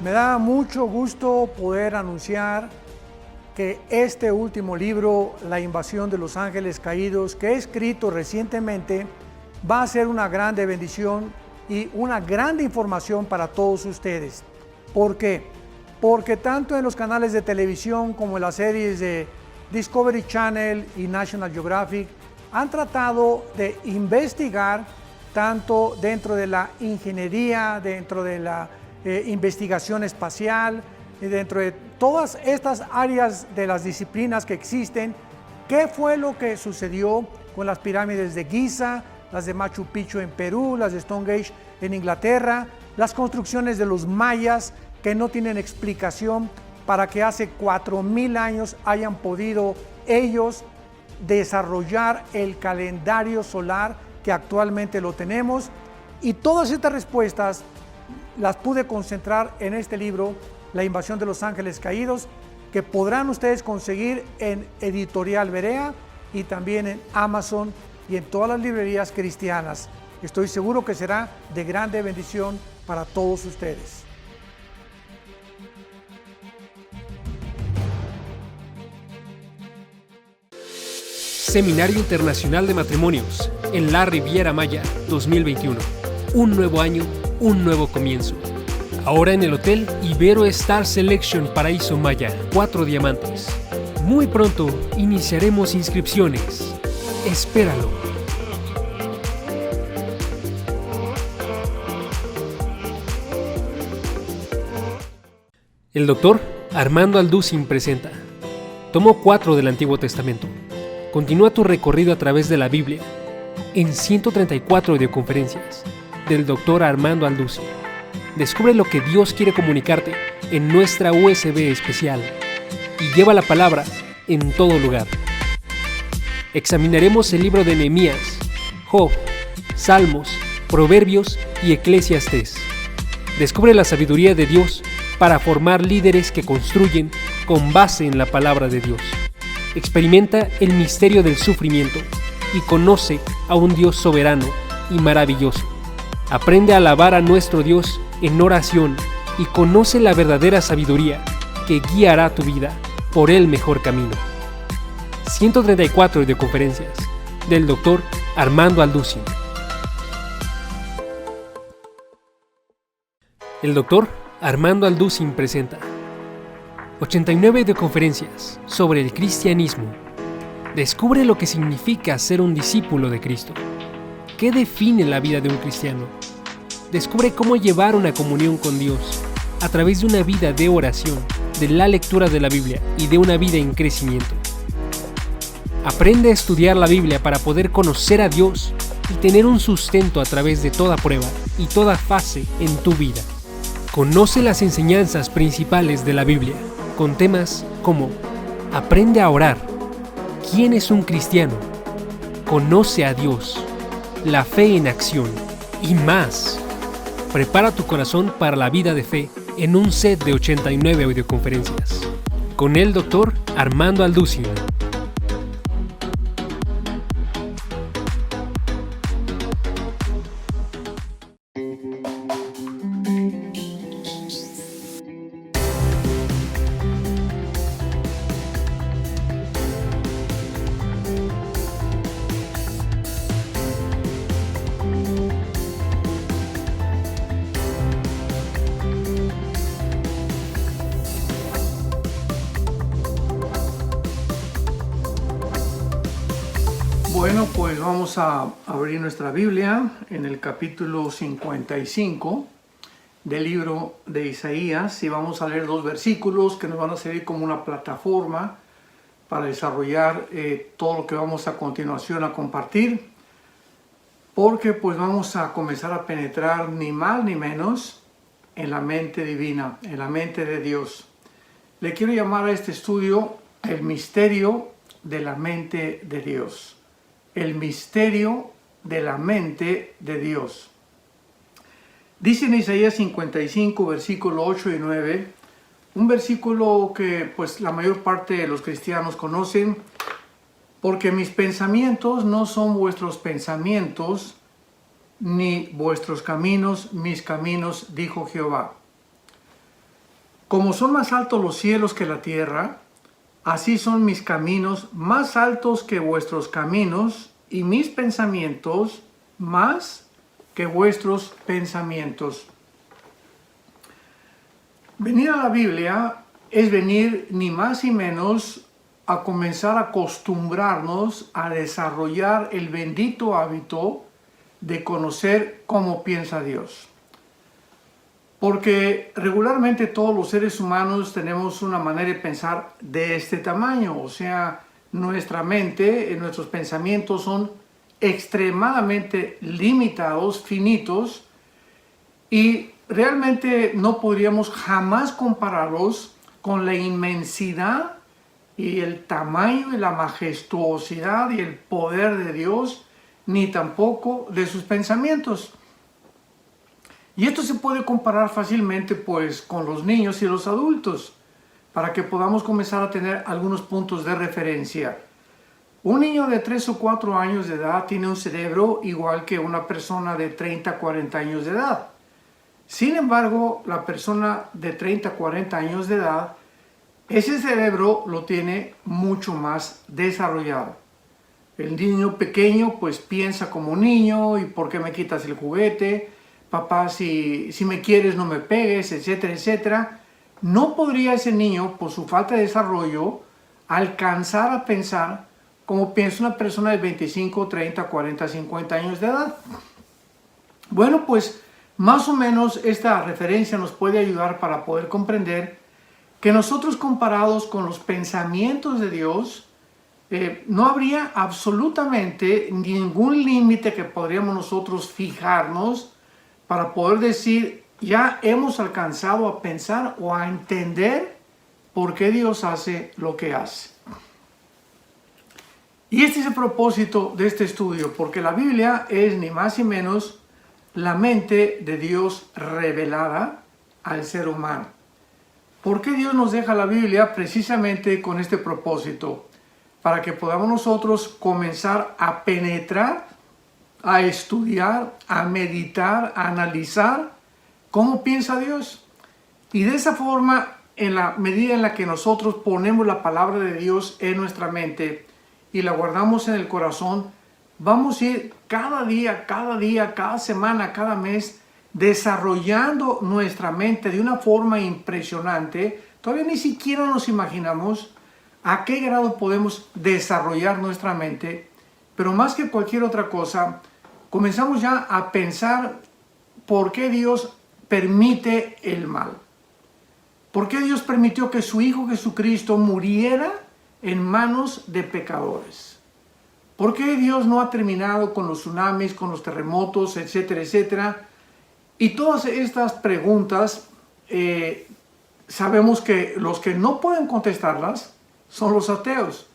Me da mucho gusto poder anunciar que este último libro, La invasión de los ángeles caídos, que he escrito recientemente, va a ser una grande bendición y una grande información para todos ustedes. ¿Por qué? Porque tanto en los canales de televisión como en las series de Discovery Channel y National Geographic han tratado de investigar tanto dentro de la ingeniería, dentro de la investigación espacial, y dentro de todas estas áreas de las disciplinas que existen, qué fue lo que sucedió con las pirámides de Giza, las de Machu Picchu en Perú, las de Stonehenge en Inglaterra, las construcciones de los mayas que no tienen explicación para que hace 4000 años hayan podido ellos desarrollar el calendario solar que actualmente lo tenemos. Y todas estas respuestas las pude concentrar en este libro, La invasión de los ángeles caídos, que podrán ustedes conseguir en Editorial Berea y también en Amazon y en todas las librerías cristianas. Estoy seguro que será de grande bendición para todos ustedes. Seminario Internacional de Matrimonios en la Riviera Maya 2021. Un nuevo año, un nuevo comienzo. Ahora en el Hotel Ibero Star Selection Paraíso Maya, 4 diamantes. Muy pronto iniciaremos inscripciones. Espéralo. El doctor Armando Alducin presenta Tomo 4 del Antiguo Testamento. Continúa tu recorrido a través de la Biblia en 134 videoconferencias del Dr. Armando Alducin. Descubre lo que Dios quiere comunicarte en nuestra USB especial y lleva la palabra en todo lugar. Examinaremos el libro de Nehemías, Job, Salmos, Proverbios y Eclesiastés. Descubre la sabiduría de Dios para formar líderes que construyen con base en la palabra de Dios. Experimenta el misterio del sufrimiento y conoce a un Dios soberano y maravilloso. Aprende a alabar a nuestro Dios en oración y conoce la verdadera sabiduría que guiará tu vida por el mejor camino. 134 videoconferencias del Dr. Armando Alducin. El Dr. Armando Alducin presenta 89 videoconferencias sobre el cristianismo. Descubre lo que significa ser un discípulo de Cristo. ¿Qué define la vida de un cristiano? Descubre cómo llevar una comunión con Dios a través de una vida de oración, de la lectura de la Biblia y de una vida en crecimiento. Aprende a estudiar la Biblia para poder conocer a Dios y tener un sustento a través de toda prueba y toda fase en tu vida. Conoce las enseñanzas principales de la Biblia con temas como Aprende a orar, ¿quién es un cristiano? Conoce a Dios, la fe en acción y más. Prepara tu corazón para la vida de fe en un set de 89 videoconferencias con el Dr. Armando Alducin. Bueno, pues vamos a abrir nuestra Biblia en el capítulo 55 del libro de Isaías y vamos a leer 2 versículos que nos van a servir como una plataforma para desarrollar todo lo que vamos a continuación a compartir, porque pues vamos a comenzar a penetrar ni más ni menos en la mente divina, en la mente de Dios. Le quiero llamar a este estudio el misterio de la mente de Dios. El misterio de la mente de Dios. Dice en Isaías 55, versículo 8 y 9, un versículo que pues la mayor parte de los cristianos conocen, porque mis pensamientos no son vuestros pensamientos, ni vuestros caminos mis caminos, dijo Jehová. Como son más altos los cielos que la tierra, así son mis caminos más altos que vuestros caminos, y mis pensamientos más que vuestros pensamientos. Venir a la Biblia es venir ni más ni menos a comenzar a acostumbrarnos a desarrollar el bendito hábito de conocer cómo piensa Dios. Porque regularmente todos los seres humanos tenemos una manera de pensar de este tamaño, o sea, nuestra mente, nuestros pensamientos son extremadamente limitados, finitos, y realmente no podríamos jamás compararlos con la inmensidad y el tamaño y la majestuosidad y el poder de Dios, ni tampoco de sus pensamientos. Y esto se puede comparar fácilmente pues con los niños y los adultos, para que podamos comenzar a tener algunos puntos de referencia. Un niño de 3 o 4 años de edad tiene un cerebro igual que una persona de 30 40 años de edad. Sin embargo, la persona de 30 40 años de edad, ese cerebro lo tiene mucho más desarrollado. El niño pequeño pues piensa como niño, ¿y por qué me quitas el juguete? Papá, si me quieres no me pegues, etcétera, etcétera. No podría ese niño, por su falta de desarrollo, alcanzar a pensar como piensa una persona de 25, 30, 40, 50 años de edad. Bueno, pues más o menos esta referencia nos puede ayudar para poder comprender que nosotros, comparados con los pensamientos de Dios, no habría absolutamente ningún límite que podríamos nosotros fijarnos para poder decir, ya hemos alcanzado a pensar o a entender por qué Dios hace lo que hace. Y este es el propósito de este estudio, porque la Biblia es ni más ni menos la mente de Dios revelada al ser humano. ¿Por qué Dios nos deja la Biblia? Precisamente con este propósito, para que podamos nosotros comenzar a penetrar, a estudiar, a meditar, a analizar cómo piensa Dios. Y de esa forma, en la medida en la que nosotros ponemos la palabra de Dios en nuestra mente y la guardamos en el corazón, vamos a ir cada día, cada semana, cada mes, desarrollando nuestra mente de una forma impresionante. Todavía ni siquiera nos imaginamos a qué grado podemos desarrollar nuestra mente, pero más que cualquier otra cosa, comenzamos ya a pensar por qué Dios permite el mal. ¿Por qué Dios permitió que su Hijo Jesucristo muriera en manos de pecadores? ¿Por qué Dios no ha terminado con los tsunamis, con los terremotos, etcétera, etcétera? Y todas estas preguntas, sabemos que los que no pueden contestarlas son los ateos.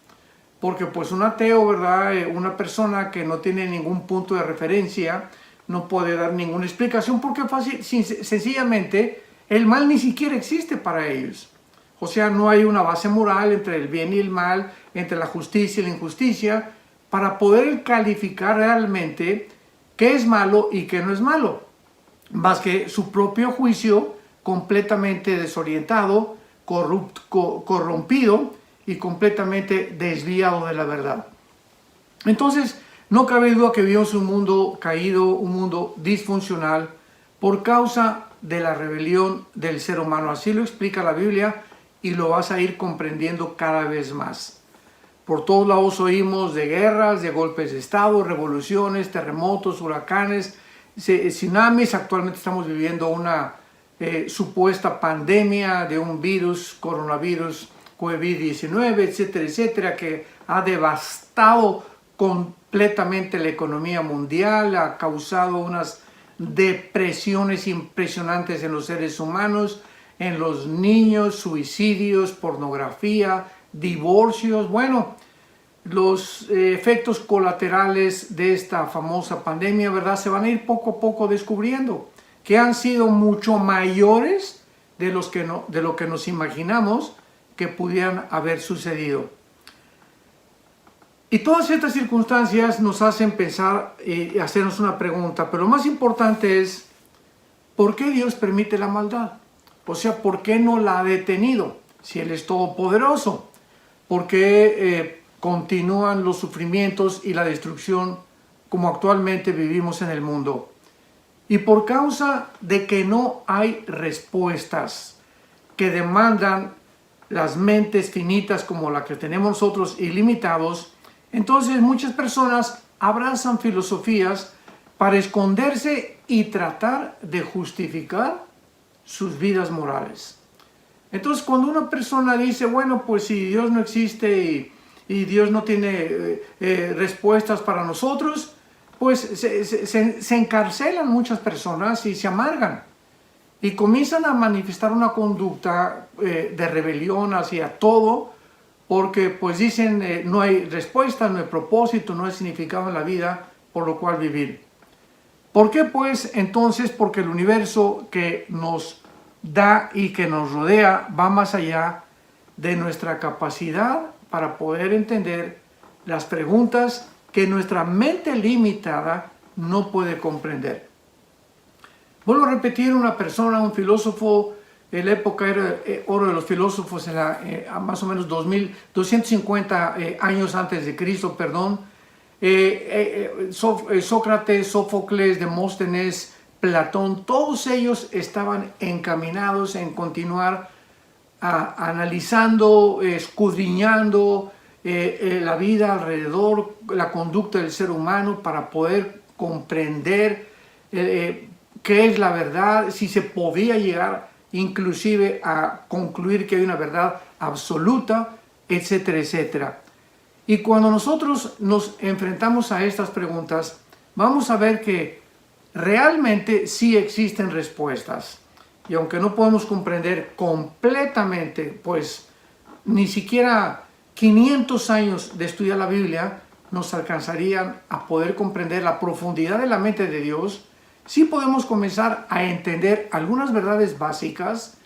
Porque pues un ateo, ¿verdad? Una persona que no tiene ningún punto de referencia, no puede dar ninguna explicación, porque sencillamente el mal ni siquiera existe para ellos. O sea, no hay una base moral entre el bien y el mal, entre la justicia y la injusticia, para poder calificar realmente qué es malo y qué no es malo. Más que su propio juicio completamente desorientado, corrompido y completamente desviado de la verdad. Entonces, no cabe duda que vivimos un mundo caído, un mundo disfuncional, por causa de la rebelión del ser humano. Así lo explica la Biblia y lo vas a ir comprendiendo cada vez más. Por todos lados oímos de guerras, de golpes de estado, revoluciones, terremotos, huracanes, tsunamis. Actualmente estamos viviendo una supuesta pandemia de un virus, coronavirus, COVID-19, etcétera, etcétera, que ha devastado completamente la economía mundial, ha causado unas depresiones impresionantes en los seres humanos, en los niños, suicidios, pornografía, divorcios. Bueno, los efectos colaterales de esta famosa pandemia, ¿verdad?, se van a ir poco a poco descubriendo, que han sido mucho mayores de lo que nos imaginamos que pudieran haber sucedido. Y todas estas circunstancias nos hacen pensar y hacernos una pregunta, pero lo más importante es, ¿por qué Dios permite la maldad? O sea, ¿por qué no la ha detenido si Él es todopoderoso? ¿Por qué continúan los sufrimientos y la destrucción como actualmente vivimos en el mundo? Y por causa de que no hay respuestas que demandan las mentes finitas como la que tenemos nosotros, ilimitados, entonces muchas personas abrazan filosofías para esconderse y tratar de justificar sus vidas morales. Entonces, cuando una persona dice, bueno, pues si Dios no existe y Dios no tiene respuestas para nosotros, pues se encarcelan muchas personas y se amargan. Y comienzan a manifestar una conducta de rebelión hacia todo, porque pues dicen no hay respuesta, no hay propósito, no hay significado en la vida por lo cual vivir. ¿Por qué pues entonces? Porque el universo que nos da y que nos rodea va más allá de nuestra capacidad para poder entender las preguntas que nuestra mente limitada no puede comprender. Vuelvo a repetir, una persona, un filósofo, en la época era oro de los filósofos, más o menos 250 años antes de Cristo, perdón. Sócrates, Sófocles, Demóstenes, Platón, todos ellos estaban encaminados en continuar analizando, escudriñando la vida alrededor, la conducta del ser humano para poder comprender qué es la verdad, si se podía llegar inclusive a concluir que hay una verdad absoluta, etcétera, etcétera. Y cuando nosotros nos enfrentamos a estas preguntas, vamos a ver que realmente sí existen respuestas. Y aunque no podemos comprender completamente, pues ni siquiera 500 años de estudiar la Biblia nos alcanzarían a poder comprender la profundidad de la mente de Dios, sí podemos comenzar a entender algunas verdades básicas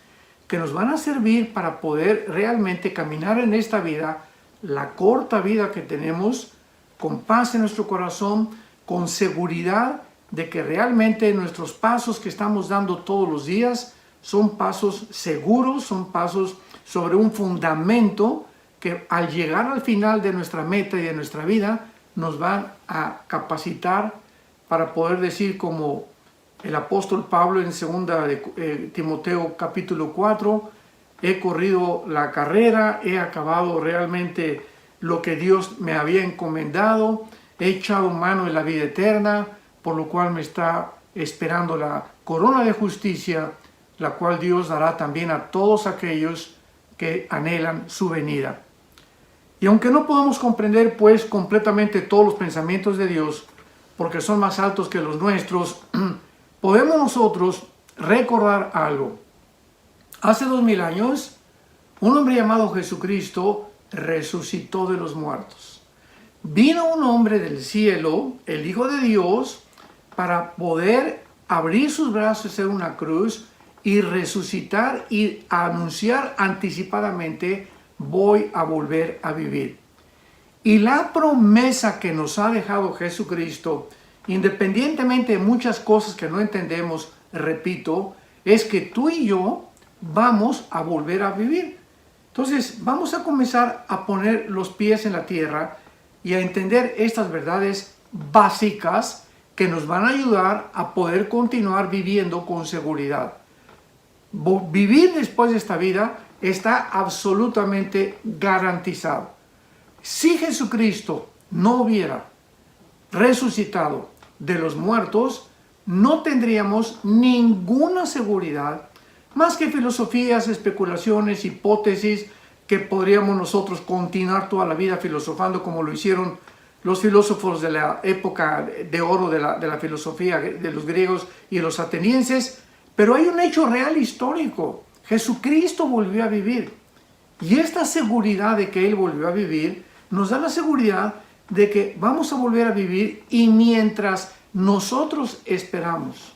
que nos van a servir para poder realmente caminar en esta vida, la corta vida que tenemos, con paz en nuestro corazón, con seguridad de que realmente nuestros pasos que estamos dando todos los días son pasos seguros, son pasos sobre un fundamento que al llegar al final de nuestra meta y de nuestra vida nos van a capacitar para poder decir como el apóstol Pablo en 2 de Timoteo capítulo 4, he corrido la carrera, he acabado realmente lo que Dios me había encomendado, he echado mano en la vida eterna, por lo cual me está esperando la corona de justicia, la cual Dios dará también a todos aquellos que anhelan su venida. Y aunque no podemos comprender pues completamente todos los pensamientos de Dios, porque son más altos que los nuestros, podemos nosotros recordar algo. Hace 2000 años, un hombre llamado Jesucristo resucitó de los muertos. Vino un hombre del cielo, el Hijo de Dios, para poder abrir sus brazos en una cruz y resucitar y anunciar anticipadamente, voy a volver a vivir. Y la promesa que nos ha dejado Jesucristo, independientemente de muchas cosas que no entendemos, repito, es que tú y yo vamos a volver a vivir. Entonces, vamos a comenzar a poner los pies en la tierra y a entender estas verdades básicas que nos van a ayudar a poder continuar viviendo con seguridad. Vivir después de esta vida está absolutamente garantizado. Si Jesucristo no hubiera resucitado de los muertos, no tendríamos ninguna seguridad, más que filosofías, especulaciones, hipótesis, que podríamos nosotros continuar toda la vida filosofando como lo hicieron los filósofos de la época de oro de la filosofía de los griegos y de los atenienses. Pero hay un hecho real histórico. Jesucristo volvió a vivir. Y esta seguridad de que Él volvió a vivir nos da la seguridad de que vamos a volver a vivir, y mientras nosotros esperamos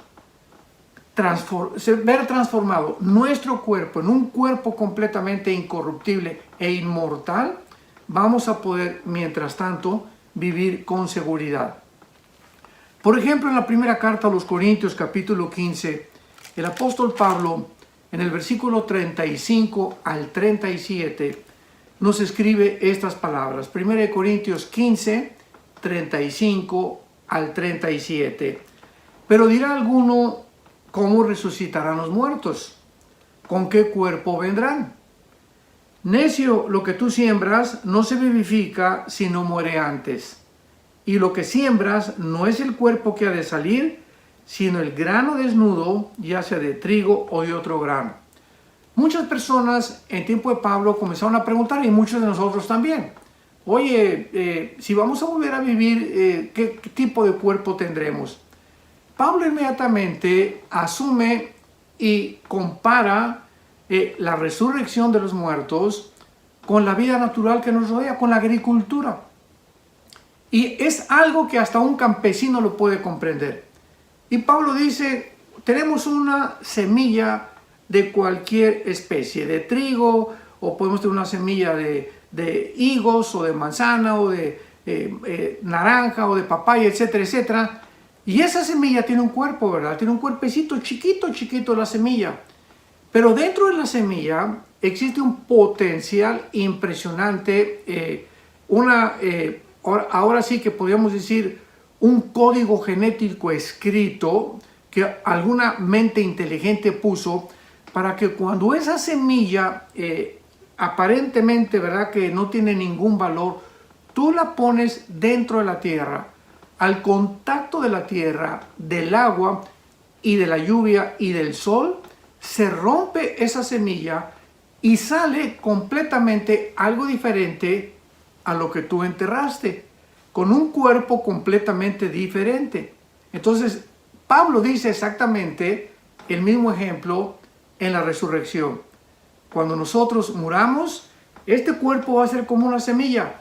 ver transformado nuestro cuerpo en un cuerpo completamente incorruptible e inmortal, vamos a poder, mientras tanto, vivir con seguridad. Por ejemplo, en la primera carta a los Corintios, capítulo 15, el apóstol Pablo, en el versículo 35 al 37, nos escribe estas palabras. 1 Corintios 15, 35 al 37. Pero dirá alguno, ¿cómo resucitarán los muertos? ¿Con qué cuerpo vendrán? Necio, lo que tú siembras no se vivifica si no muere antes. Y lo que siembras no es el cuerpo que ha de salir, sino el grano desnudo, ya sea de trigo o de otro grano. Muchas personas en tiempo de Pablo comenzaron a preguntar, y muchos de nosotros también, oye, si vamos a volver a vivir, ¿qué tipo de cuerpo tendremos? Pablo inmediatamente asume y compara la resurrección de los muertos con la vida natural que nos rodea, con la agricultura. Y es algo que hasta un campesino lo puede comprender. Y Pablo dice, tenemos una semilla de cualquier especie, de trigo, o podemos tener una semilla de higos, o de manzana, o de naranja, o de papaya, etcétera, etcétera. Y esa semilla tiene un cuerpo, ¿verdad? Tiene un cuerpecito chiquito, chiquito la semilla. Pero dentro de la semilla existe un potencial impresionante, ahora sí que podríamos decir un código genético escrito que alguna mente inteligente puso para que cuando esa semilla aparentemente, ¿verdad?, que no tiene ningún valor, tú la pones dentro de la tierra, al contacto de la tierra, del agua y de la lluvia y del sol, se rompe esa semilla y sale completamente algo diferente a lo que tú enterraste, con un cuerpo completamente diferente. Entonces, Pablo dice exactamente el mismo ejemplo en la resurrección. Cuando nosotros muramos, este cuerpo va a ser como una semilla,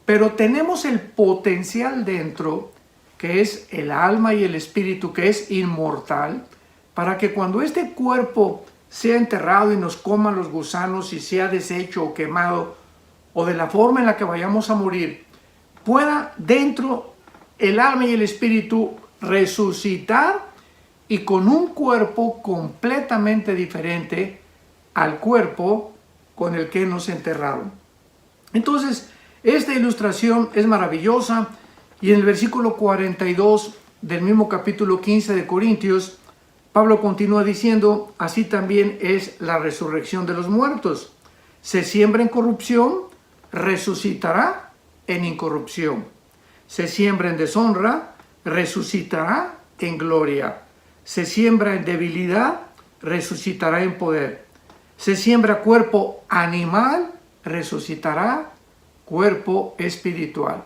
pero tenemos el potencial dentro, que es el alma y el espíritu, que es inmortal, para que cuando este cuerpo sea enterrado y nos coman los gusanos y sea deshecho o quemado, o de la forma en la que vayamos a morir, pueda dentro el alma y el espíritu resucitar y con un cuerpo completamente diferente al cuerpo con el que nos enterraron. Entonces, esta ilustración es maravillosa, y en el versículo 42 del mismo capítulo 15 de Corintios, Pablo continúa diciendo, así también es la resurrección de los muertos. Se siembra en corrupción, resucitará en incorrupción. Se siembra en deshonra, resucitará en gloria. Se siembra en debilidad, resucitará en poder. Se siembra cuerpo animal, resucitará cuerpo espiritual.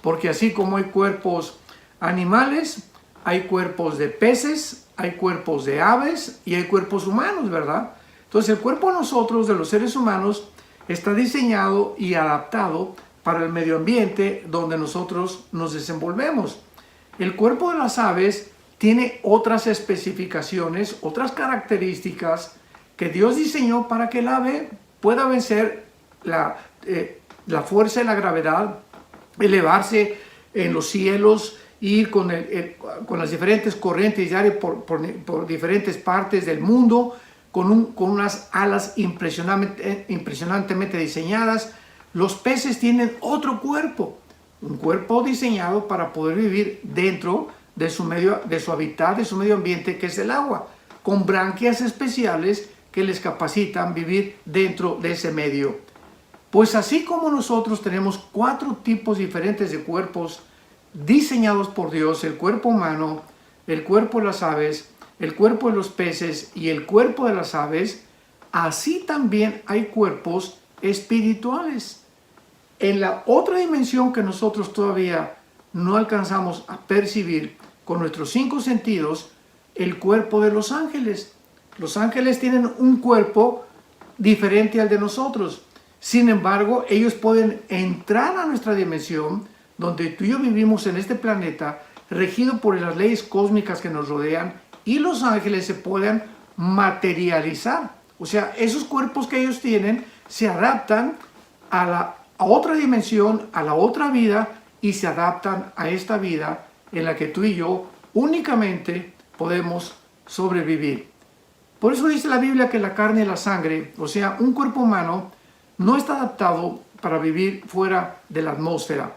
Porque así como hay cuerpos animales, hay cuerpos de peces, hay cuerpos de aves y hay cuerpos humanos, ¿verdad? Entonces el cuerpo de nosotros, de los seres humanos, está diseñado y adaptado para el medio ambiente donde nosotros nos desenvolvemos. El cuerpo de las aves tiene otras especificaciones, otras características que Dios diseñó para que el ave pueda vencer la fuerza de la gravedad, elevarse en los cielos, ir con las diferentes corrientes de aire por diferentes partes del mundo, con unas alas impresionantemente diseñadas. Los peces tienen otro cuerpo, un cuerpo diseñado para poder vivir dentro de su hábitat, de su medio ambiente, que es el agua, con branquias especiales que les capacitan vivir dentro de ese medio. Pues así como nosotros tenemos 4 tipos diferentes de cuerpos diseñados por Dios, el cuerpo humano, el cuerpo de las aves, el cuerpo de los peces y el cuerpo de las aves, así también hay cuerpos espirituales. En la otra dimensión que nosotros todavía no alcanzamos a percibir con nuestros 5 sentidos, el cuerpo de los ángeles. Los ángeles tienen un cuerpo diferente al de nosotros. Sin embargo, ellos pueden entrar a nuestra dimensión, donde tú y yo vivimos en este planeta, regido por las leyes cósmicas que nos rodean, y los ángeles se pueden materializar. O sea, esos cuerpos que ellos tienen se adaptan a a otra dimensión, a la otra vida, y se adaptan a esta vida en la que tú y yo únicamente podemos sobrevivir. Por eso dice la Biblia que la carne y la sangre, o sea, un cuerpo humano, no está adaptado para vivir fuera de la atmósfera.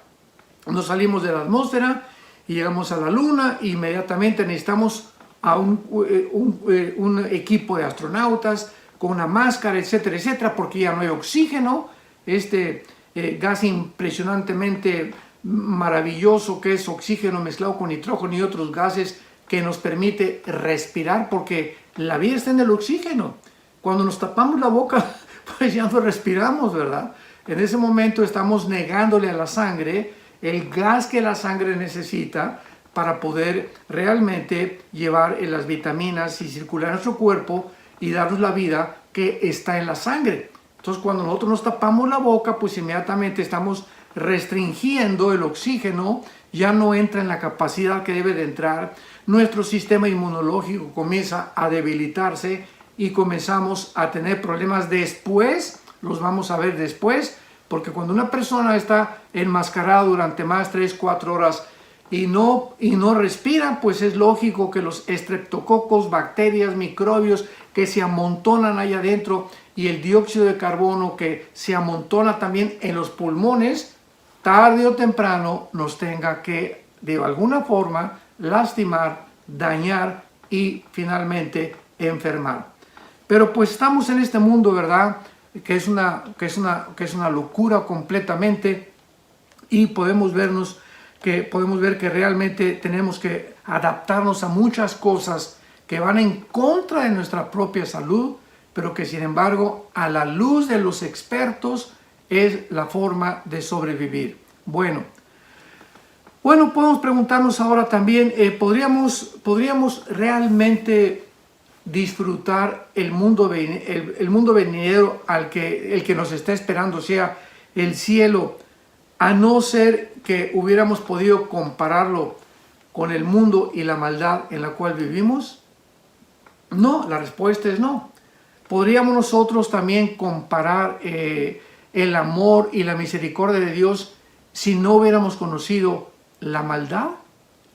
Nos salimos de la atmósfera y llegamos a la luna e inmediatamente necesitamos a un equipo de astronautas con una máscara, etcétera, etcétera, porque ya no hay oxígeno, gas impresionantemente maravilloso que es oxígeno mezclado con nitrógeno y otros gases que nos permite respirar, porque la vida está en el oxígeno. Cuando nos tapamos la boca, pues ya no respiramos, ¿verdad? En ese momento estamos negándole a la sangre el gas que la sangre necesita para poder realmente llevar las vitaminas y circular en nuestro cuerpo y darnos la vida que está en la sangre. Entonces, cuando nosotros nos tapamos la boca, pues inmediatamente estamos restringiendo el oxígeno, ya no entra en la capacidad que debe de entrar, nuestro sistema inmunológico comienza a debilitarse y comenzamos a tener problemas después, los vamos a ver después, porque cuando una persona está enmascarada durante más 3-4 horas y no respira, pues es lógico que los estreptococos, bacterias, microbios que se amontonan allá adentro y el dióxido de carbono que se amontona también en los pulmones, tarde o temprano nos tenga que de alguna forma lastimar, dañar y finalmente enfermar. Pero pues estamos en este mundo, ¿verdad? Que es una locura completamente, y podemos ver que realmente tenemos que adaptarnos a muchas cosas que van en contra de nuestra propia salud, pero que sin embargo a la luz de los expertos es la forma de sobrevivir. Bueno, podemos preguntarnos ahora también, ¿podríamos realmente disfrutar el mundo venidero el que nos está esperando, o sea, el cielo, a no ser que hubiéramos podido compararlo con el mundo y la maldad en la cual vivimos? No, la respuesta es no. ¿Podríamos nosotros también comparar el amor y la misericordia de Dios si no hubiéramos conocido la maldad?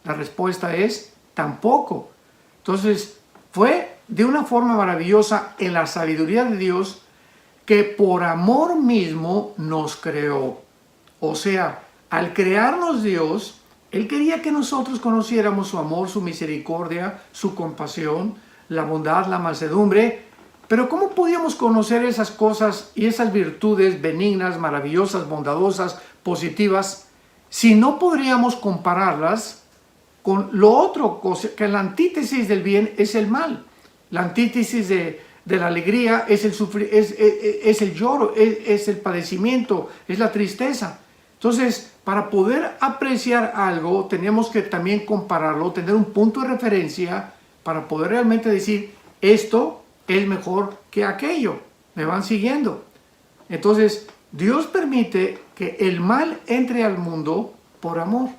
La respuesta es tampoco. Entonces, fue de una forma maravillosa en la sabiduría de Dios que por amor mismo nos creó. O sea, al crearnos Dios, Él quería que nosotros conociéramos su amor, su misericordia, su compasión, la bondad, la mansedumbre. Pero ¿cómo podíamos conocer esas cosas y esas virtudes benignas, maravillosas, bondadosas, positivas, si no podríamos compararlas con lo otro, que la antítesis del bien es el mal? La antítesis de la alegría es el lloro, es el padecimiento, es la tristeza. Entonces, para poder apreciar algo, tenemos que también compararlo, tener un punto de referencia para poder realmente decir, esto es mejor que aquello. ¿Me van siguiendo? Entonces, Dios permite que el mal entre al mundo por amor.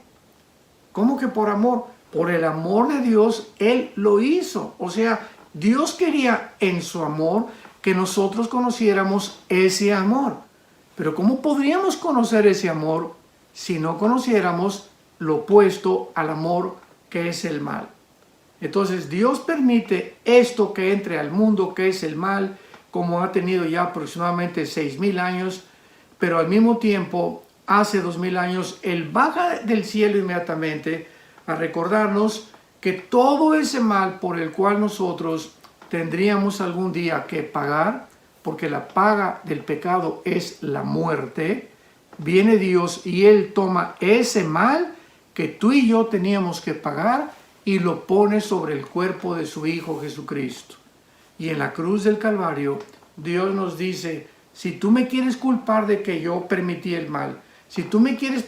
¿Cómo que por amor? Por el amor de Dios, Él lo hizo. O sea, Dios quería en su amor que nosotros conociéramos ese amor. Pero ¿cómo podríamos conocer ese amor si no conociéramos lo opuesto al amor que es el mal? Entonces Dios permite esto que entre al mundo, que es el mal, como ha tenido ya aproximadamente 6,000 años, pero al mismo tiempo, hace 2,000 años, Él baja del cielo inmediatamente a recordarnos que todo ese mal por el cual nosotros tendríamos algún día que pagar, porque la paga del pecado es la muerte, viene Dios y Él toma ese mal que tú y yo teníamos que pagar y lo pone sobre el cuerpo de su Hijo Jesucristo. Y en la cruz del Calvario, Dios nos dice, si tú me quieres culpar de que yo permití el mal, si tú me quieres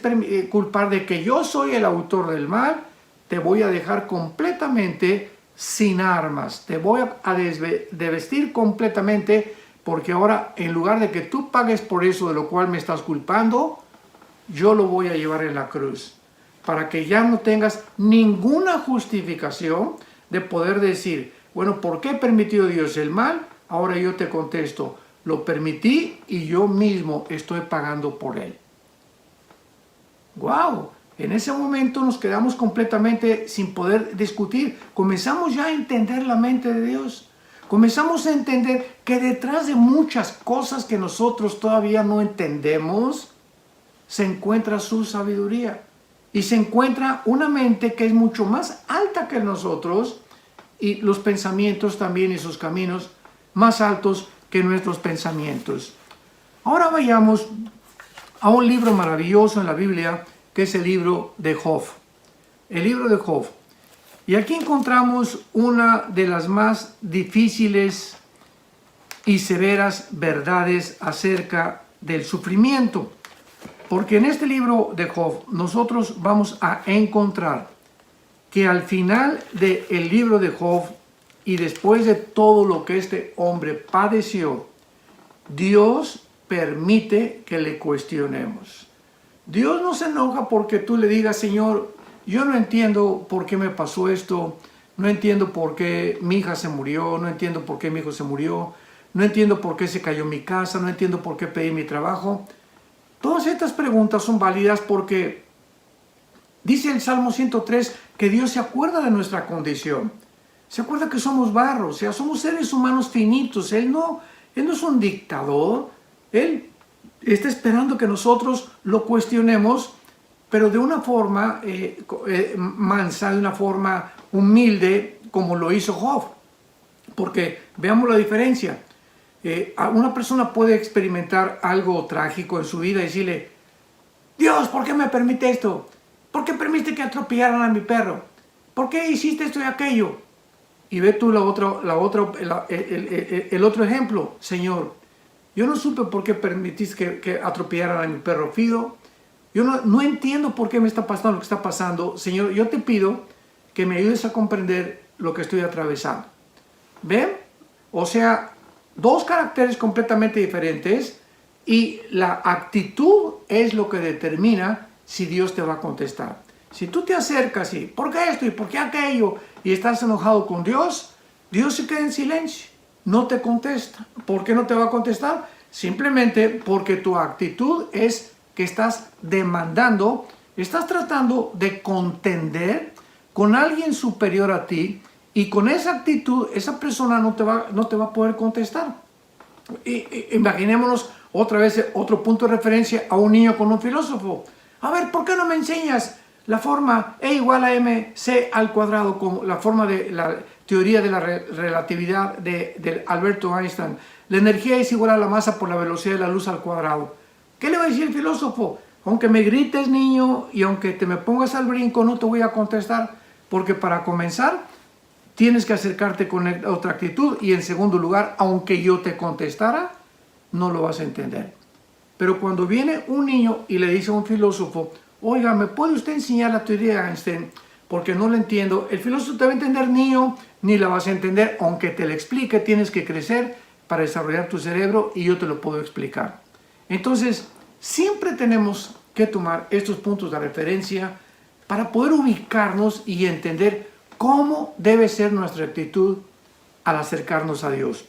culpar de que yo soy el autor del mal, te voy a dejar completamente sin armas, te voy a desvestir completamente, porque ahora en lugar de que tú pagues por eso de lo cual me estás culpando, yo lo voy a llevar en la cruz, para que ya no tengas ninguna justificación de poder decir, bueno, ¿por qué permitió Dios el mal? Ahora yo te contesto, lo permití y yo mismo estoy pagando por él. ¡Wow! En ese momento nos quedamos completamente sin poder discutir. Comenzamos ya a entender la mente de Dios. Comenzamos a entender que detrás de muchas cosas que nosotros todavía no entendemos, se encuentra su sabiduría. Y se encuentra una mente que es mucho más alta que nosotros y los pensamientos también y sus caminos más altos que nuestros pensamientos. Ahora vayamos a un libro maravilloso en la Biblia, que es el libro de Job. El libro de Job. Y aquí encontramos una de las más difíciles y severas verdades acerca del sufrimiento. Porque en este libro de Job nosotros vamos a encontrar que al final del libro de Job y después de todo lo que este hombre padeció, Dios permite que le cuestionemos. Dios no se enoja porque tú le digas, Señor, yo no entiendo por qué me pasó esto, no entiendo por qué mi hija se murió, no entiendo por qué mi hijo se murió, no entiendo por qué se cayó mi casa, no entiendo por qué pedí mi trabajo. Todas estas preguntas son válidas porque dice el Salmo 103 que Dios se acuerda de nuestra condición. Se acuerda que somos barro, o sea, somos seres humanos finitos. Él no es un dictador. Él está esperando que nosotros lo cuestionemos, pero de una forma mansa, de una forma humilde, como lo hizo Job. Porque veamos la diferencia. Una persona puede experimentar algo trágico en su vida y decirle, Dios, ¿por qué me permite esto? ¿Por qué permite que atropellaran a mi perro? ¿Por qué hiciste esto y aquello? Y ve tú el otro ejemplo. Señor, yo no supe por qué permitiste que atropellaran a mi perro Fido. Yo no entiendo por qué me está pasando lo que está pasando. Señor, yo te pido que me ayudes a comprender lo que estoy atravesando. ¿Ven? O sea, dos caracteres completamente diferentes y la actitud es lo que determina si Dios te va a contestar. Si tú te acercas y, ¿por qué esto y por qué aquello? Y estás enojado con Dios, Dios se queda en silencio, no te contesta. ¿Por qué no te va a contestar? Simplemente porque tu actitud es que estás demandando, estás tratando de contender con alguien superior a ti y con esa actitud, esa persona no te va a poder contestar. Imaginémonos otra vez otro punto de referencia a un niño con un filósofo. A ver, ¿por qué no me enseñas la forma E igual a mc al cuadrado, como la forma de la teoría de la relatividad de Alberto Einstein? La energía es igual a la masa por la velocidad de la luz al cuadrado. ¿Qué le va a decir el filósofo? Aunque me grites, niño, y aunque te me pongas al brinco, no te voy a contestar, porque para comenzar tienes que acercarte con otra actitud, y en segundo lugar, aunque yo te contestara, no lo vas a entender. Pero cuando viene un niño y le dice a un filósofo, oiga, ¿me puede usted enseñar la teoría de Einstein? Porque no la entiendo. El filósofo te va a entender, niño, ni la vas a entender, aunque te la explique, tienes que crecer para desarrollar tu cerebro y yo te lo puedo explicar. Entonces, siempre tenemos que tomar estos puntos de referencia para poder ubicarnos y entender cómo debe ser nuestra actitud al acercarnos a Dios.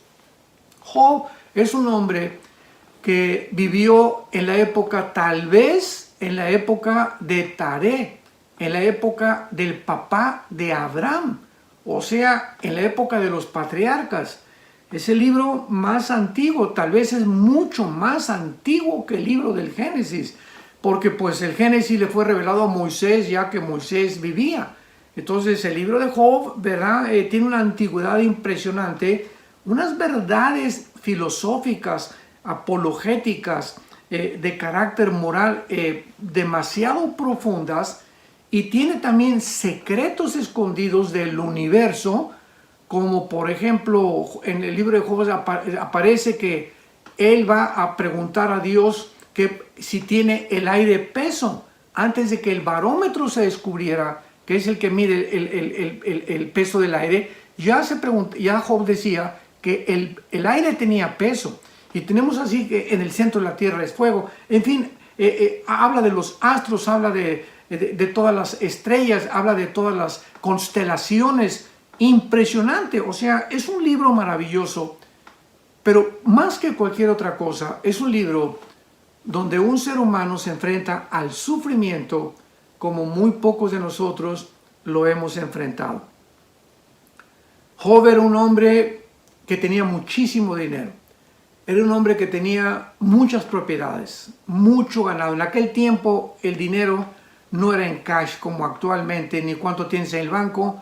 Job es un hombre que vivió en la época, tal vez en la época de Taré, en la época del papá de Abraham, o sea, en la época de los patriarcas. Es el libro más antiguo, tal vez es mucho más antiguo que el libro del Génesis, porque pues el Génesis le fue revelado a Moisés ya que Moisés vivía. Entonces el libro de Job, ¿verdad? Tiene una antigüedad impresionante, unas verdades filosóficas, apologéticas, de carácter moral demasiado profundas, y tiene también secretos escondidos del universo, como por ejemplo en el libro de Job aparece que él va a preguntar a Dios que si tiene el aire peso, antes de que el barómetro se descubriera, que es el que mide el peso del aire. Ya Job decía que el aire tenía peso, y tenemos así que en el centro de la tierra es fuego. En fin, habla de los astros, habla de todas las estrellas, habla de todas las constelaciones. Impresionante, o sea, es un libro maravilloso, Pero más que cualquier otra cosa, es un libro donde un ser humano se enfrenta al sufrimiento como muy pocos de nosotros lo hemos enfrentado. Job era un hombre que tenía muchísimo dinero. Era un hombre que tenía muchas propiedades, mucho ganado. En aquel tiempo el dinero no era en cash como actualmente, ni cuánto tienes en el banco.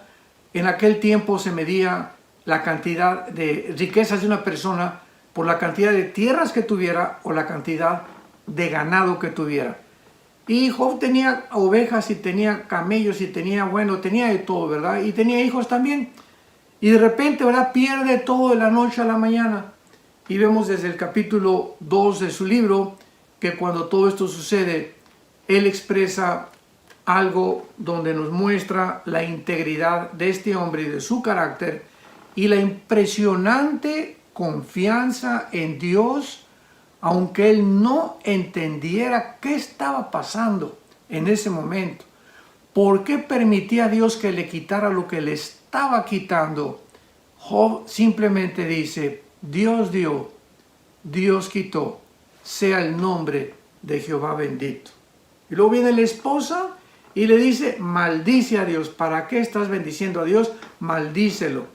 En aquel tiempo se medía la cantidad de riquezas de una persona por la cantidad de tierras que tuviera o la cantidad de ganado que tuviera. Y Job tenía ovejas y tenía camellos y tenía de todo, ¿verdad? Y tenía hijos también. Y de repente, ¿verdad? Pierde todo de la noche a la mañana. Y vemos desde el capítulo 2 de su libro que cuando todo esto sucede, él expresa algo donde nos muestra la integridad de este hombre y de su carácter y la impresionante confianza en Dios, aunque él no entendiera qué estaba pasando en ese momento. ¿Por qué permitía a Dios que le quitara lo que le estaba quitando? Job simplemente dice: Dios dio, Dios quitó, sea el nombre de Jehová bendito. Y luego viene la esposa y le dice: maldice a Dios. ¿Para qué estás bendiciendo a Dios? Maldícelo.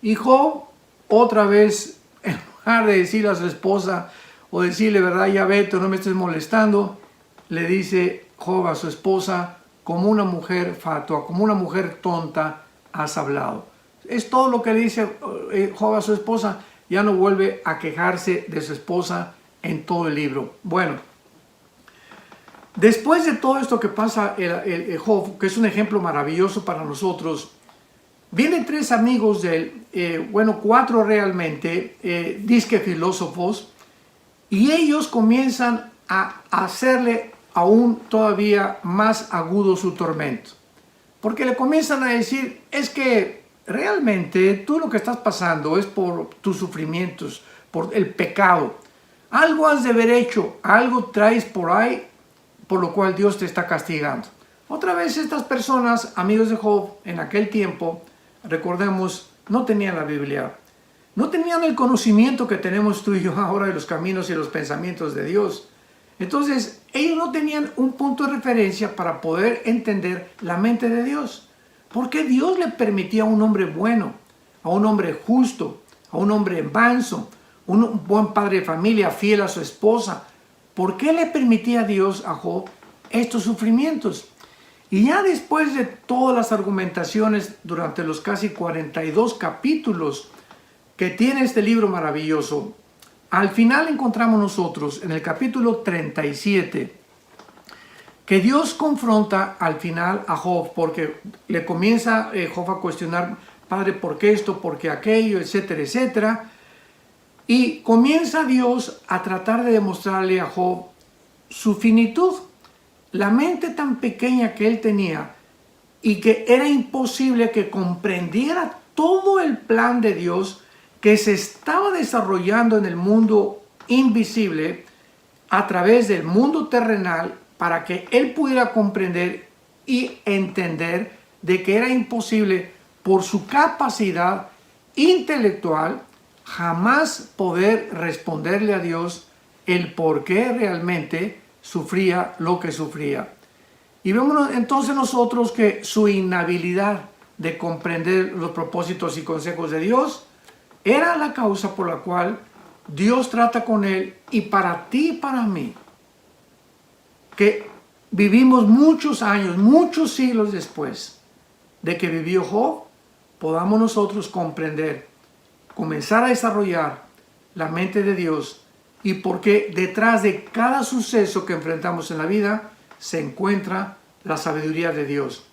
Y Job, otra vez, en lugar de decirle a su esposa o decirle, verdad, ya vete, no me estés molestando, le dice Job a su esposa: como una mujer fatua, como una mujer tonta has hablado. Es todo lo que le dice Job a su esposa. Ya no vuelve a quejarse de su esposa en todo el libro. Bueno, después de todo esto que pasa el Job, que es un ejemplo maravilloso para nosotros, vienen tres amigos de él, cuatro realmente, disque filósofos, y ellos comienzan a hacerle aún todavía más agudo su tormento. Porque le comienzan a decir: es que realmente tú lo que estás pasando es por tus sufrimientos, por el pecado. Algo has de haber hecho, algo traes por ahí, por lo cual Dios te está castigando. Otra vez estas personas, amigos de Job, en aquel tiempo, recordemos, no tenían la Biblia. No tenían el conocimiento que tenemos tú y yo ahora de los caminos y los pensamientos de Dios. Entonces, ellos no tenían un punto de referencia para poder entender la mente de Dios. ¿Por qué Dios le permitía a un hombre bueno, a un hombre justo, a un hombre manso, un buen padre de familia, fiel a su esposa? ¿Por qué le permitía a Dios a Job estos sufrimientos? Y ya después de todas las argumentaciones durante los casi 42 capítulos que tiene este libro maravilloso, al final encontramos nosotros en el capítulo 37 que Dios confronta al final a Job, porque le comienza Job a cuestionar: Padre, ¿por qué esto? ¿Por qué aquello? Etcétera, etcétera. Y comienza Dios a tratar de demostrarle a Job su finitud, la mente tan pequeña que él tenía y que era imposible que comprendiera todo el plan de Dios que se estaba desarrollando en el mundo invisible a través del mundo terrenal, para que él pudiera comprender y entender de que era imposible por su capacidad intelectual jamás poder responderle a Dios el por qué realmente sufría lo que sufría. Y vemos entonces nosotros que su inhabilidad de comprender los propósitos y consejos de Dios era la causa por la cual Dios trata con él, y para ti y para mí, que vivimos muchos años, muchos siglos después de que vivió Job, podamos nosotros comprender, comenzar a desarrollar la mente de Dios, y porque detrás de cada suceso que enfrentamos en la vida se encuentra la sabiduría de Dios.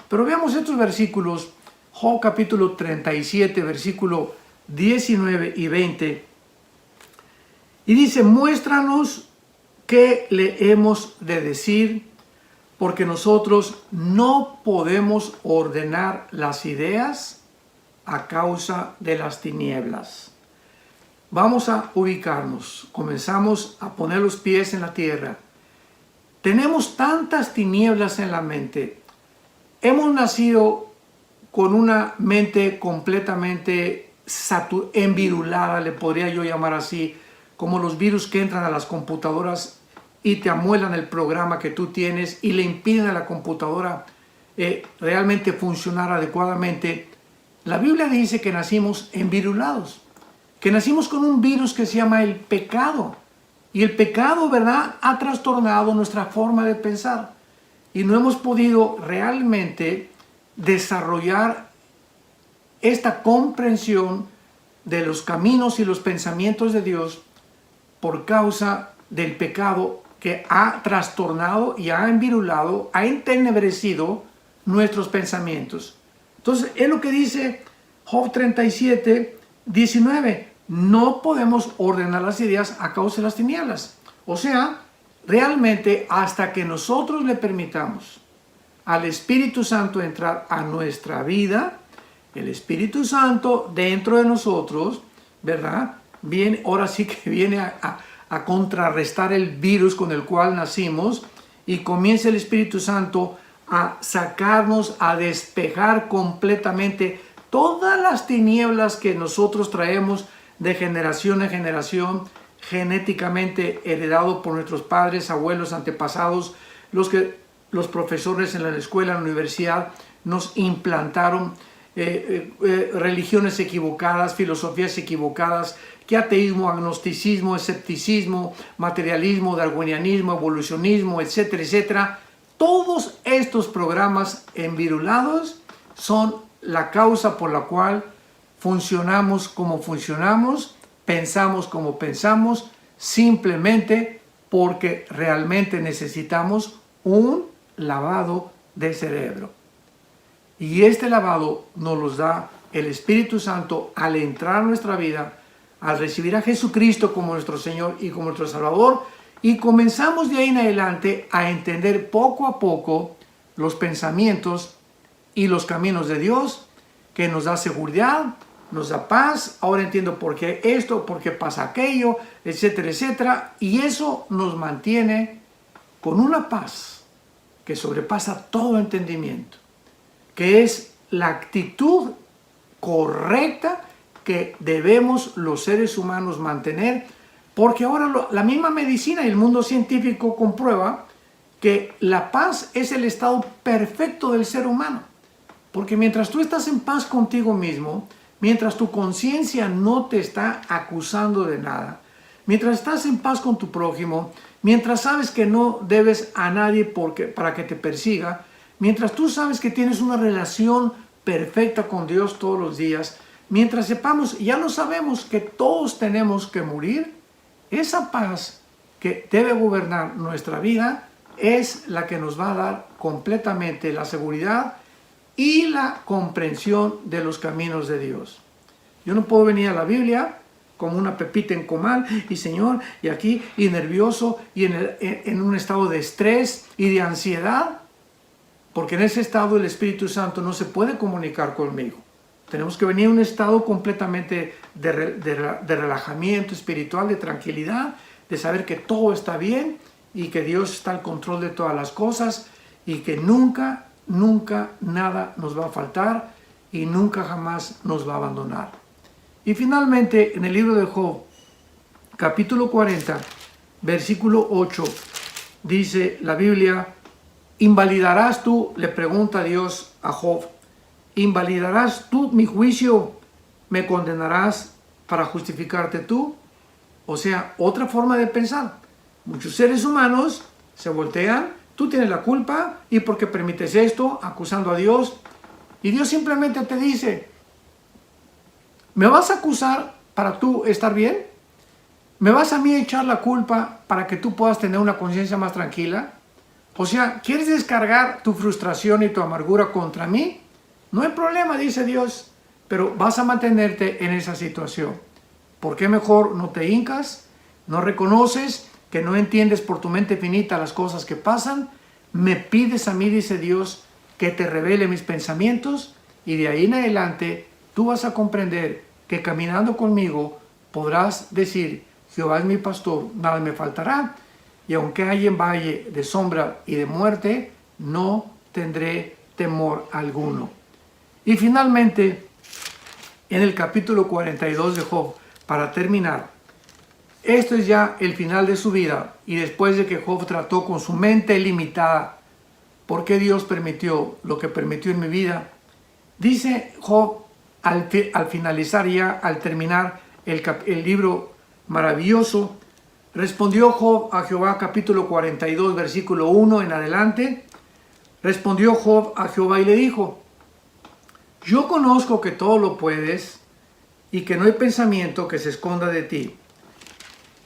Pero veamos estos versículos, Job capítulo 37, versículo 19 y 20, y dice: muéstranos qué le hemos de decir, porque nosotros no podemos ordenar las ideas a causa de las tinieblas. Vamos a ubicarnos, comenzamos a poner los pies en la tierra. Tenemos tantas tinieblas en la mente. Hemos nacido con una mente completamente envirulada, le podría yo llamar así, como los virus que entran a las computadoras y te amuelan el programa que tú tienes y le impiden a la computadora realmente funcionar adecuadamente. La Biblia dice que nacimos envirulados, que nacimos con un virus que se llama el pecado. Y el pecado, ¿verdad?, ha trastornado nuestra forma de pensar. Y no hemos podido realmente desarrollar esta comprensión de los caminos y los pensamientos de Dios por causa del pecado que ha trastornado y ha envirulado, ha entenebrecido nuestros pensamientos. Entonces, es lo que dice Job 37, 19. No podemos ordenar las ideas a causa de las tinieblas. O sea, realmente hasta que nosotros le permitamos al Espíritu Santo entrar a nuestra vida, el Espíritu Santo dentro de nosotros, ¿verdad? Viene, ahora sí que viene a contrarrestar el virus con el cual nacimos, y comienza el Espíritu Santo a sacarnos, a despejar completamente todas las tinieblas que nosotros traemos de generación en generación, genéticamente heredado por nuestros padres, abuelos, antepasados, los profesores en la escuela, en la universidad, nos implantaron religiones equivocadas, filosofías equivocadas, que ateísmo, agnosticismo, escepticismo, materialismo, darwinianismo, evolucionismo, etcétera, etcétera. Todos estos programas envirulados son la causa por la cual funcionamos como funcionamos, pensamos como pensamos, simplemente porque realmente necesitamos un lavado de cerebro. Y este lavado nos lo da el Espíritu Santo al entrar a nuestra vida, al recibir a Jesucristo como nuestro Señor y como nuestro Salvador, y comenzamos de ahí en adelante a entender poco a poco los pensamientos y los caminos de Dios, que nos da seguridad, nos da paz. Ahora entiendo por qué esto, por qué pasa aquello, etcétera, etcétera. Y eso nos mantiene con una paz que sobrepasa todo entendimiento, que es la actitud correcta que debemos los seres humanos mantener, porque ahora la misma medicina y el mundo científico comprueba que la paz es el estado perfecto del ser humano. Porque mientras tú estás en paz contigo mismo, mientras tu conciencia no te está acusando de nada, mientras estás en paz con tu prójimo, mientras sabes que no debes a nadie para que te persiga, mientras tú sabes que tienes una relación perfecta con Dios todos los días, mientras sepamos, ya lo sabemos, que todos tenemos que morir, esa paz que debe gobernar nuestra vida es la que nos va a dar completamente la seguridad y la comprensión de los caminos de Dios. Yo no puedo venir a la Biblia como una pepita en comal y Señor, y aquí, y nervioso, y en un estado de estrés y de ansiedad, porque en ese estado el Espíritu Santo no se puede comunicar conmigo. Tenemos que venir a un estado completamente de relajamiento espiritual, de tranquilidad, de saber que todo está bien y que Dios está al control de todas las cosas y que nunca nada nos va a faltar y nunca jamás nos va a abandonar. Y finalmente, en el libro de Job, capítulo 40, versículo 8, dice la Biblia: ¿invalidarás tú, le pregunta Dios a Job, invalidarás tú mi juicio, me condenarás para justificarte tú? O sea, otra forma de pensar. Muchos seres humanos se voltean: tú tienes la culpa y porque permites esto, acusando a Dios. Y Dios simplemente te dice: ¿me vas a acusar para tú estar bien? ¿Me vas a mí a echar la culpa para que tú puedas tener una conciencia más tranquila? O sea, ¿quieres descargar tu frustración y tu amargura contra mí? No hay problema, dice Dios, pero vas a mantenerte en esa situación. ¿Por qué mejor no te hincas? ¿No reconoces que no entiendes por tu mente finita las cosas que pasan? Me pides a mí, dice Dios, que te revele mis pensamientos, y de ahí en adelante tú vas a comprender que caminando conmigo podrás decir: Jehová es mi pastor, nada me faltará, y aunque haya en valle de sombra y de muerte, no tendré temor alguno. Y finalmente, en el capítulo 42 de Job, para terminar. Esto es ya el final de su vida, y después de que Job trató con su mente limitada, ¿por qué Dios permitió lo que permitió en mi vida? Dice Job, al finalizar ya, al terminar el libro maravilloso, respondió Job a Jehová, capítulo 42, versículo 1 en adelante. Respondió Job a Jehová y le dijo: yo conozco que todo lo puedes y que no hay pensamiento que se esconda de ti.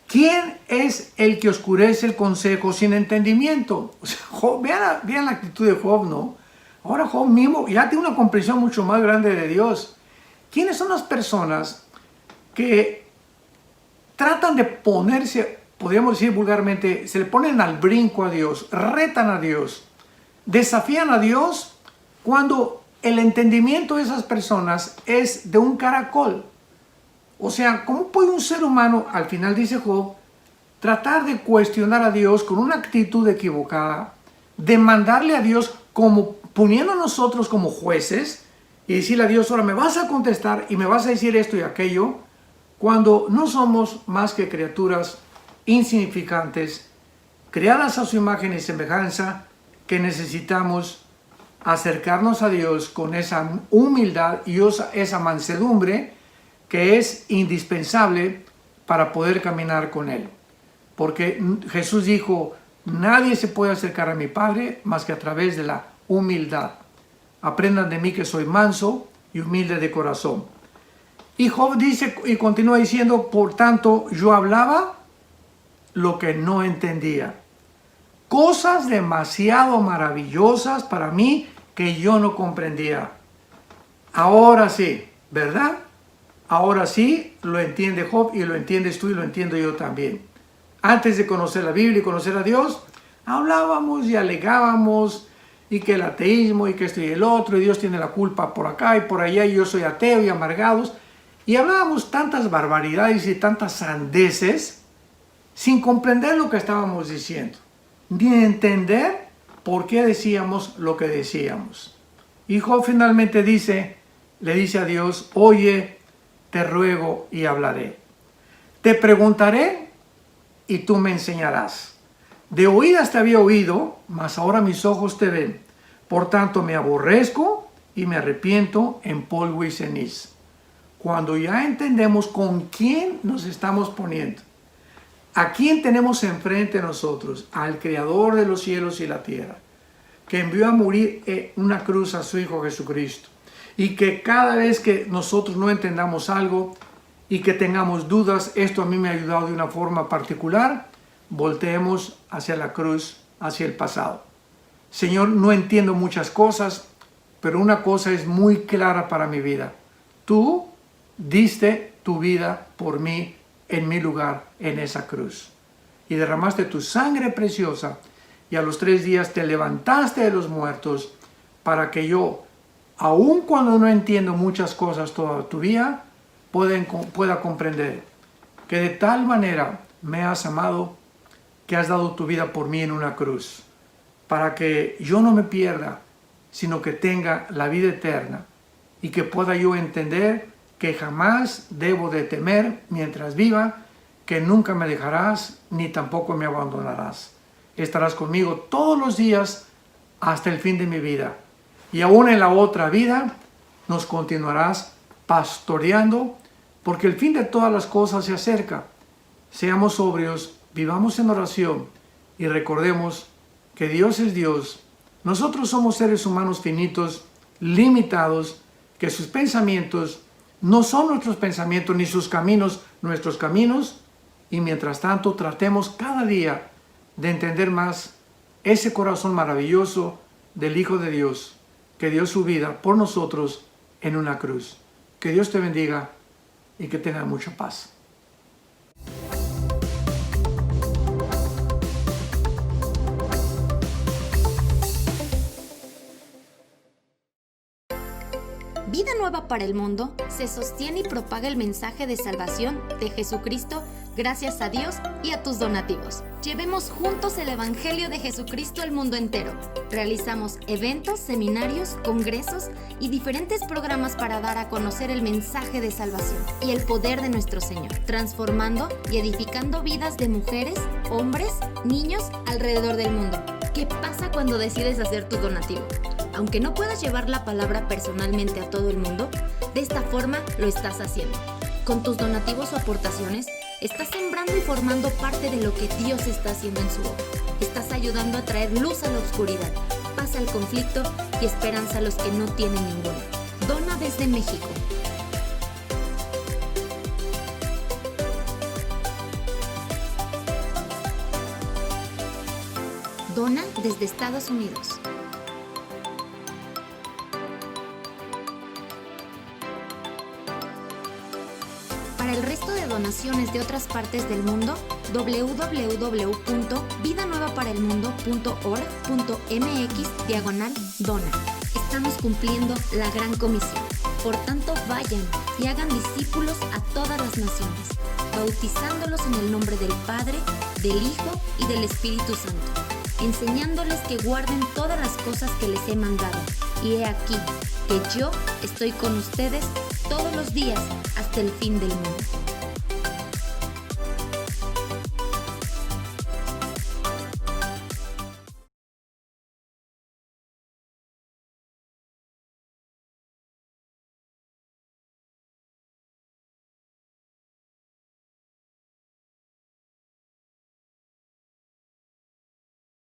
¿Quién es el que oscurece el consejo sin entendimiento? O sea, Job, vean la actitud de Job, ¿no? Ahora Job mismo ya tiene una comprensión mucho más grande de Dios. ¿Quiénes son las personas que tratan de ponerse, podríamos decir vulgarmente, se le ponen al brinco a Dios, retan a Dios, desafían a Dios cuando el entendimiento de esas personas es de un caracol? O sea, ¿cómo puede un ser humano, al final dice Job, tratar de cuestionar a Dios con una actitud equivocada, demandarle a Dios como poniendo a nosotros como jueces y decirle a Dios: ahora me vas a contestar y me vas a decir esto y aquello, cuando no somos más que criaturas insignificantes, creadas a su imagen y semejanza, que necesitamos acercarnos a Dios con esa humildad y esa mansedumbre que es indispensable para poder caminar con Él. Porque Jesús dijo: nadie se puede acercar a mi Padre más que a través de la humildad. Aprendan de mí que soy manso y humilde de corazón. Y Job dice y continúa diciendo: por tanto, yo hablaba lo que no entendía, cosas demasiado maravillosas para mí que yo no comprendía. Ahora sí, ¿verdad? Ahora sí lo entiende Job, y lo entiendes tú y lo entiendo yo también. Antes de conocer la Biblia y conocer a Dios, hablábamos y alegábamos, y que el ateísmo y que esto y el otro, y Dios tiene la culpa por acá y por allá, y yo soy ateo y amargados. Y hablábamos tantas barbaridades y tantas sandeces sin comprender lo que estábamos diciendo, ni entender por qué decíamos lo que decíamos. Y Job finalmente le dice a Dios: oye, te ruego y hablaré. Te preguntaré y tú me enseñarás. De oídas te había oído, mas ahora mis ojos te ven. Por tanto me aborrezco y me arrepiento en polvo y ceniz. Cuando ya entendemos con quién nos estamos poniendo, a quién tenemos enfrente de nosotros, al Creador de los cielos y la tierra, que envió a morir en una cruz a su Hijo Jesucristo, y que cada vez que nosotros no entendamos algo y que tengamos dudas, esto a mí me ha ayudado de una forma particular, volteemos hacia la cruz, hacia el pasado. Señor, no entiendo muchas cosas, pero una cosa es muy clara para mi vida: tú diste tu vida por mí en mi lugar en esa cruz, y derramaste tu sangre preciosa, y a los 3 días te levantaste de los muertos para que yo, aun cuando no entiendo muchas cosas todavía, pueda comprender que de tal manera me has amado que has dado tu vida por mí en una cruz, para que yo no me pierda, sino que tenga la vida eterna, y que pueda yo entender que jamás debo de temer mientras viva, que nunca me dejarás ni tampoco me abandonarás. Estarás conmigo todos los días hasta el fin de mi vida, y aún en la otra vida nos continuarás pastoreando, porque el fin de todas las cosas se acerca. Seamos sobrios, vivamos en oración y recordemos que Dios es Dios. Nosotros somos seres humanos finitos, limitados, que sus pensamientos no son nuestros pensamientos, ni sus caminos nuestros caminos, y mientras tanto tratemos cada día de entender más ese corazón maravilloso del Hijo de Dios, que dio su vida por nosotros en una cruz. Que Dios te bendiga y que tengas mucha paz. Vida Nueva para el Mundo se sostiene y propaga el mensaje de salvación de Jesucristo gracias a Dios y a tus donativos. Llevemos juntos el Evangelio de Jesucristo al mundo entero. Realizamos eventos, seminarios, congresos y diferentes programas para dar a conocer el mensaje de salvación y el poder de nuestro Señor, transformando y edificando vidas de mujeres, hombres, niños alrededor del mundo. ¿Qué pasa cuando decides hacer tu donativo? Aunque no puedas llevar la palabra personalmente a todo el mundo, de esta forma lo estás haciendo. Con tus donativos o aportaciones, estás sembrando y formando parte de lo que Dios está haciendo en su obra. Estás ayudando a traer luz a la oscuridad, paz al conflicto y esperanza a los que no tienen ninguna. Dona desde México. Dona desde Estados Unidos. Para el resto de donaciones de otras partes del mundo, www.vidanuevaparaelmundo.org.mx/dona. Estamos cumpliendo la gran comisión. Por tanto, vayan y hagan discípulos a todas las naciones, bautizándolos en el nombre del Padre, del Hijo y del Espíritu Santo, enseñándoles que guarden todas las cosas que les he mandado. Y he aquí que yo estoy con ustedes todos los días hasta el fin del mundo.